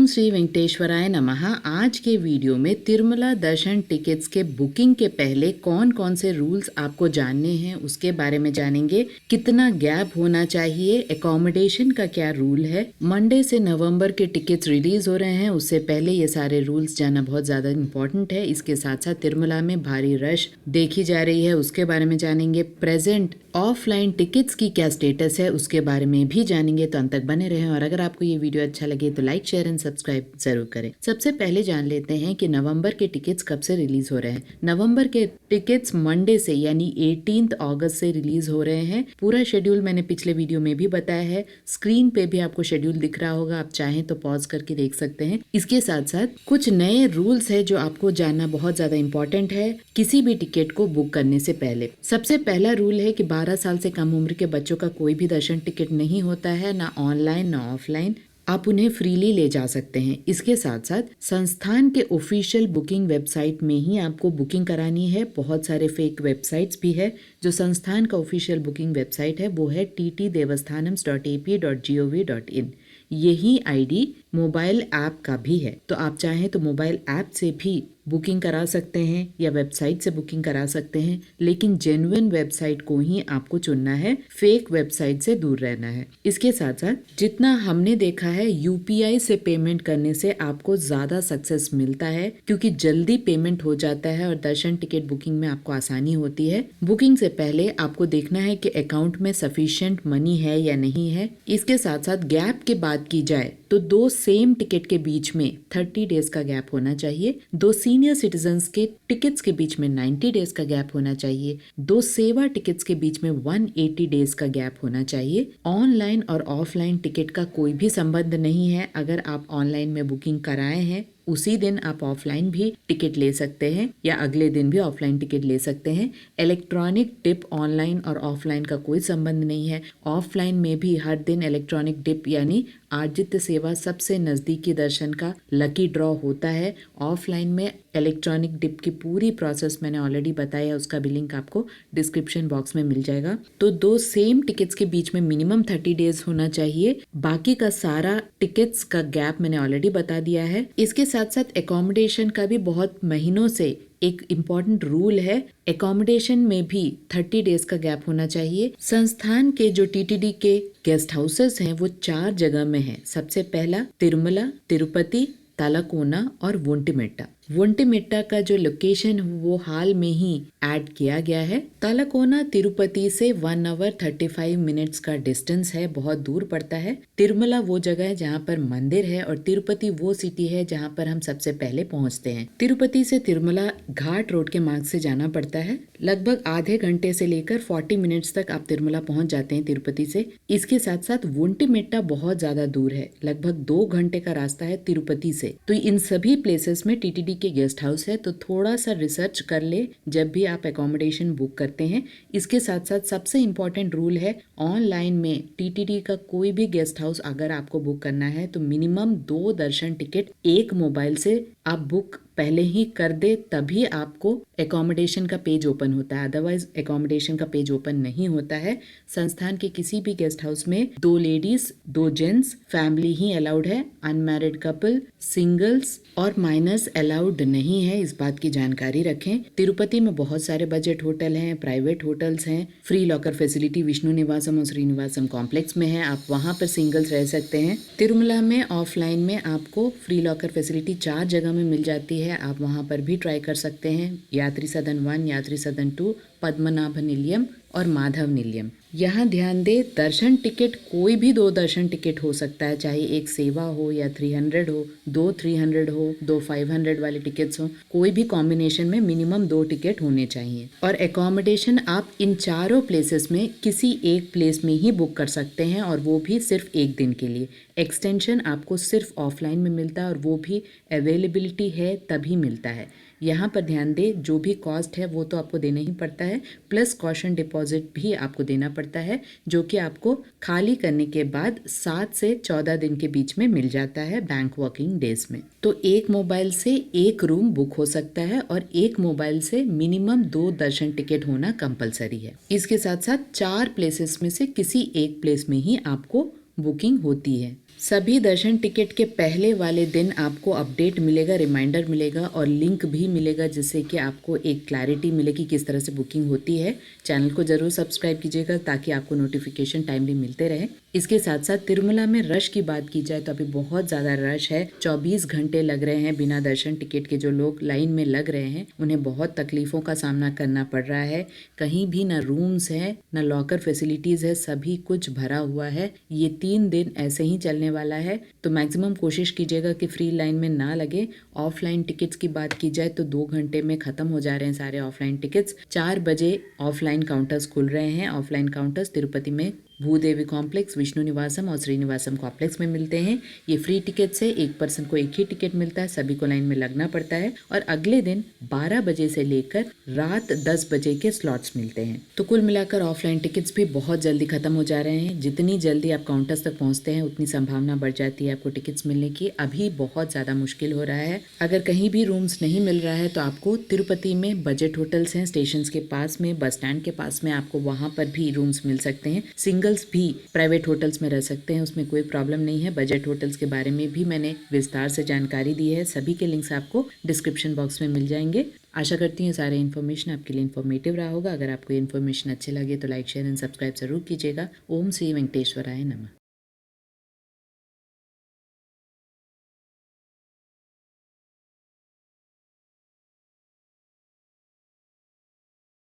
श्री वेंकटेश्वराय नमः। आज के वीडियो में तिरुमला दर्शन टिकट्स के बुकिंग के पहले कौन कौन से रूल्स आपको जानने हैं उसके बारे में जानेंगे। कितना गैप होना चाहिए, एकोमोडेशन का क्या रूल है, मंडे से नवंबर के टिकट्स रिलीज हो रहे हैं, उससे पहले ये सारे रूल्स जानना बहुत ज्यादा इम्पोर्टेंट है। इसके साथ साथ तिरुमला में भारी रश देखी जा रही है, उसके बारे में जानेंगे। प्रेजेंट ऑफलाइन टिकट्स की क्या स्टेटस है उसके बारे में भी जानेंगे, तो अंत तक बने रहें। और अगर आपको ये वीडियो अच्छा लगे तो लाइक, शेयर एंड सब्सक्राइब जरूर करें। सबसे पहले जान लेते हैं कि नवंबर के टिकट्स कब से रिलीज हो रहे हैं। नवंबर के टिकट्स मंडे से यानी 18 अगस्त से रिलीज हो रहे हैं। पूरा शेड्यूल मैंने पिछले वीडियो में भी बताया है, स्क्रीन पे भी आपको शेड्यूल दिख रहा होगा, आप चाहें तो पॉज करके देख सकते हैं। इसके साथ साथ कुछ नए रूल्स है जो आपको जानना बहुत ज्यादा इंपॉर्टेंट है किसी भी टिकट को बुक करने से पहले। सबसे पहला रूल है कि 12 साल से कम उम्र के बच्चों का कोई भी दर्शन टिकट नहीं होता है, ना ऑनलाइन ना ऑफलाइन। आप उन्हें फ्रीली ले जा सकते हैं। इसके साथ साथ संस्थान के ऑफिशियल बुकिंग वेबसाइट में ही आपको बुकिंग करानी है। बहुत सारे फेक वेबसाइट्स भी है। जो संस्थान का ऑफिशियल बुकिंग वेबसाइट है वो है ttdevastanams.ap.gov.in। यही आईडी मोबाइल ऐप का भी है, तो आप चाहें तो मोबाइल ऐप से भी बुकिंग करा सकते हैं या वेबसाइट से बुकिंग करा सकते हैं, लेकिन जेन्युइन वेबसाइट को ही आपको चुनना है, फेक वेबसाइट से दूर रहना है। इसके साथ साथ जितना हमने देखा है यूपीआई से पेमेंट करने से आपको ज्यादा सक्सेस मिलता है, क्योंकि जल्दी पेमेंट हो जाता है और दर्शन टिकट बुकिंग में आपको आसानी होती है। बुकिंग से पहले आपको देखना है कि अकाउंट में सफिशिएंट मनी है या नहीं है। इसके साथ साथ गैप के बात की जाए तो दो सेम टिकट के बीच में 30 डेज का गैप होना चाहिए। दो सीनियर सिटीजन्स के टिकट्स के बीच में 90 डेज का गैप होना चाहिए। दो सेवा टिकट्स के बीच में 180 डेज का गैप होना चाहिए। ऑनलाइन और ऑफलाइन टिकट का कोई भी संबंध नहीं है। अगर आप ऑनलाइन में बुकिंग कराए हैं उसी दिन आप ऑफलाइन भी टिकट ले सकते हैं या अगले दिन भी ऑफलाइन टिकट ले सकते हैं। इलेक्ट्रॉनिक टिप ऑनलाइन और ऑफलाइन का कोई संबंध नहीं है। ऑफलाइन में भी हर दिन इलेक्ट्रॉनिक टिप यानी आर्जित सेवा सबसे नजदीकी दर्शन का लकी ड्रॉ होता है। ऑफलाइन में इलेक्ट्रॉनिक डिप की पूरी प्रोसेस मैंने ऑलरेडी बताया, उसका भी लिंक आपको डिस्क्रिप्शन बॉक्स में मिल जाएगा। तो दो सेम टिकट्स के बीच में मिनिमम 30 डेज होना चाहिए। बाकी का सारा टिकट्स का गैप मैंने ऑलरेडी बता दिया है। इसके साथ साथ एकोमोडेशन का भी बहुत महीनों से एक इम्पॉर्टेंट रूल है। एकोमोडेशन में भी 30 डेज का गैप होना चाहिए। संस्थान के जो टीटीडी के गेस्ट हाउसेस हैं वो 4 जगह में है। सबसे पहला तिरुमला, तिरुपति, तालाकोना और वोंटिमेट्टा। वोंटिमेट्टा का जो लोकेशन वो हाल में ही ऐड किया गया है। तालाकोना तिरुपति से 1 आवर 35 मिनट्स का डिस्टेंस है, बहुत दूर पड़ता है। तिरुमला वो जगह है जहाँ पर मंदिर है और तिरुपति वो सिटी है जहाँ पर हम सबसे पहले पहुँचते हैं। तिरुपति से तिरुमला घाट रोड के मार्ग से जाना पड़ता है। लगभग आधे घंटे से लेकर 40 मिनट्स तक आप तिरुमला पहुँच जाते हैं तिरुपति से। इसके साथ साथ वोंटिमेट्टा बहुत ज्यादा दूर है, लगभग 2 घंटे का रास्ता है तिरुपति से। तो इन सभी प्लेसेस में टीटीडी के गेस्ट हाउस है, तो थोड़ा सा रिसर्च कर ले जब भी आप एकोमोडेशन बुक करते हैं। इसके साथ साथ सबसे इम्पोर्टेंट रूल है, ऑनलाइन में टीटीडी का कोई भी गेस्ट हाउस अगर आपको बुक करना है तो मिनिमम 2 दर्शन टिकट एक मोबाइल से आप बुक पहले ही कर दे, तभी आपको एकोमोडेशन का पेज ओपन होता है, अदरवाइज एकोमोडेशन का पेज ओपन नहीं होता है। संस्थान के किसी भी गेस्ट हाउस में 2 लेडीज 2 जेंट्स फैमिली ही अलाउड है। अनमैरिड कपल, सिंगल्स और माइनर्स अलाउड नहीं है, इस बात की जानकारी रखें। तिरुपति में बहुत सारे बजट होटल हैं, प्राइवेट होटल्स हैं। Free locker facility Vishnu Nivasam और श्रीनिवासम कॉम्प्लेक्स में है, आप वहां पर सिंगल्स रह सकते हैं। तिरुमला में ऑफलाइन में आपको फ्री लॉकर फैसिलिटी 4 जगह में मिल जाती है, आप वहां पर भी ट्राई कर सकते हैं। यात्री सदन 1, यात्री सदन 2, पद्मनाभ निलयम और माधव निलयम। यहाँ ध्यान दे, दर्शन टिकट कोई भी 2 दर्शन टिकट हो सकता है, चाहे एक सेवा हो या 300 हो, 2 300 हो, 2 500 वाले टिकट्स हो, कोई भी कॉम्बिनेशन में मिनिमम 2 टिकट होने चाहिए। और एकोमोडेशन आप इन चारों प्लेसेस में किसी एक प्लेस में ही बुक कर सकते हैं और वो भी सिर्फ एक दिन के लिए। एक्सटेंशन आपको सिर्फ ऑफलाइन में मिलता है और वो भी अवेलेबिलिटी है तभी मिलता है। यहाँ पर ध्यान दे, जो भी कॉस्ट है वो तो आपको देना ही पड़ता है, प्लस कॉशन डिपॉजिट भी आपको देना पड़ता है, जो कि आपको खाली करने के बाद 7 से 14 दिन के बीच में मिल जाता है बैंक वर्किंग डेज में। तो एक मोबाइल से एक रूम बुक हो सकता है और एक मोबाइल से मिनिमम 2 दर्शन टिकट होना कंपलसरी है। इसके साथ साथ 4 प्लेसेस में से किसी एक प्लेस में ही आपको बुकिंग होती है। सभी दर्शन टिकट के पहले वाले दिन आपको अपडेट मिलेगा, रिमाइंडर मिलेगा और लिंक भी मिलेगा, जिससे कि आपको एक क्लैरिटी मिले कि किस तरह से बुकिंग होती है। चैनल को ज़रूर सब्सक्राइब कीजिएगा ताकि आपको नोटिफिकेशन टाइमली मिलते रहे। इसके साथ साथ तिरुमला में रश की बात की जाए तो अभी बहुत ज़्यादा रश है। 24 घंटे लग रहे हैं बिना दर्शन टिकट के। जो लोग लाइन में लग रहे हैं उन्हें बहुत तकलीफ़ों का सामना करना पड़ रहा है। कहीं भी ना रूम्स है, ना लॉकर फैसिलिटीज़ है, सभी कुछ भरा हुआ है। ये 3 दिन ऐसे ही चलने वाला है, तो मैक्सिमम कोशिश कीजिएगा कि फ्री लाइन में ना लगे। ऑफलाइन टिकट्स की बात की जाए तो 2 घंटे में ख़त्म हो जा रहे हैं सारे ऑफलाइन टिकट्स। 4 बजे ऑफलाइन काउंटर्स खुल रहे हैं। ऑफलाइन काउंटर्स तिरुपति में भूदेवी कॉम्प्लेक्स, विष्णु निवासम और श्रीनिवासम कॉम्प्लेक्स में मिलते हैं। ये फ्री टिकट्स है, एक पर्सन को एक ही टिकट मिलता है, सभी को लाइन में लगना पड़ता है और अगले दिन 12 बजे से लेकर रात 10 बजे के स्लॉट्स मिलते हैं। तो कुल मिलाकर ऑफलाइन टिकट्स भी बहुत जल्दी खत्म हो जा रहे हैं। जितनी जल्दी आप काउंटर्स तक पहुंचते हैं उतनी संभावना बढ़ जाती है आपको टिकट्स मिलने की। अभी बहुत ज़्यादा मुश्किल हो रहा है। अगर कहीं भी रूम्स नहीं मिल रहा है तो आपको तिरुपति में बजट होटल्स हैं, स्टेशन के पास में, बस स्टैंड के पास में, आपको वहाँ पर भी रूम्स मिल सकते हैं। सिंगल्स भी प्राइवेट होटल्स में रह सकते हैं, उसमें कोई प्रॉब्लम नहीं है। बजट होटल्स के बारे में भी मैंने विस्तार से जानकारी दी है। सभी के लिंक्स आपको डिस्क्रिप्शन बॉक्स में मिल जाएंगे। आशा करती हूँ सारे इन्फॉर्मेशन आपके लिए इन्फॉर्मेटिव रहा होगा। अगर आपको इन्फॉर्मेशन अच्छे लगे तो लाइक, शेयर एंड सब्सक्राइब जरूर कीजिएगा। ओम श्री वेंकटेश्वराय नमः।